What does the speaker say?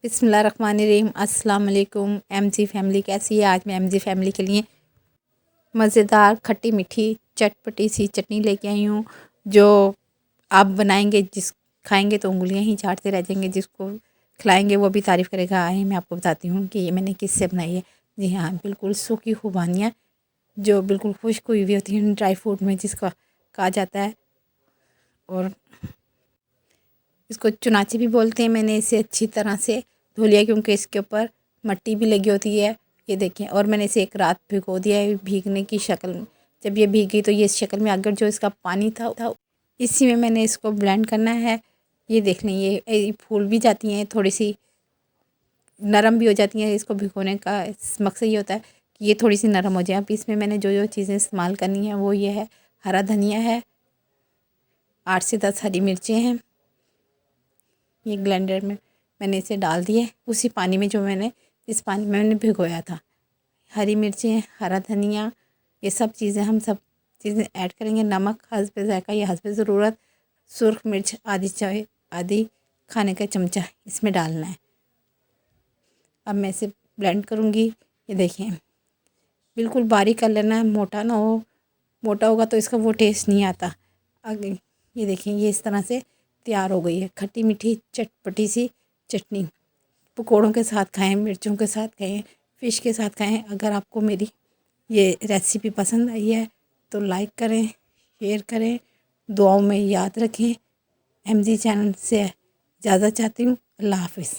बिस्मिल्लाहिर्रहमानिर्रहीम। अस्सलाम वालेकुम। एमजी फैमिली कैसी है? आज मैं एमजी फैमिली के लिए मज़ेदार खट्टी मीठी चटपटी सी चटनी लेके आई हूँ, जो आप बनाएंगे जिस खाएंगे तो उंगलियां ही चाटते रह जाएंगे, जिसको खिलाएंगे वो भी तारीफ़ करेगा। आए मैं आपको बताती हूँ कि ये मैंने किससे बनाई है। जी हाँ, बिल्कुल सूखी खुबानियाँ जो बिल्कुल खुश्क हुई हुई होती हैं, ड्राई फ्रूट में जिसका कहा जाता है, और इसको चुनाची भी बोलते हैं। मैंने इसे अच्छी तरह से धो लिया क्योंकि इसके ऊपर मिट्टी भी लगी होती है। ये देखें, और मैंने इसे एक रात भिगो दिया है भीगने की शक्ल में। जब ये भीग गई तो ये इस शक्ल में, अगर जो इसका पानी था इसी में मैंने इसको ब्लेंड करना है। ये देख लें, ये फूल भी जाती हैं, थोड़ी सी नरम भी हो जाती हैं। इसको भिगोने का मकसद ये होता है कि ये थोड़ी सी नरम हो जाए। अब इसमें मैंने जो जो चीज़ें इस्तेमाल करनी है वो ये है, हरा धनिया है, 8 से 10 हरी मिर्चें हैं। ये ब्लेंडर में मैंने इसे डाल दिए उसी पानी में जो मैंने इस पानी में मैंने भिगोया था। हरी मिर्चें, हरा धनिया, ये सब चीज़ें हम सब चीज़ें ऐड करेंगे। नमक हस्बे ज़ायक़ा या हस्बे ज़रूरत, सुर्ख मिर्च आधी चाय आधी खाने का चमचा इसमें डालना है। अब मैं इसे ब्लेंड करूँगी। ये देखिए, बिल्कुल बारीक कर लेना है, मोटा ना हो। मोटा होगा तो इसका वो टेस्ट नहीं आता। आगे ये देखिए, ये इस तरह से तैयार हो गई है खट्टी मीठी चटपटी सी चटनी। पकौड़ों के साथ खाएं, मिर्चों के साथ खाएं, फ़िश के साथ खाएं। अगर आपको मेरी ये रेसिपी पसंद आई है तो लाइक करें, शेयर करें, दुआओं में याद रखें। एमजी चैनल से इजाज़त चाहती हूँ। अल्लाह हाफ़िज़।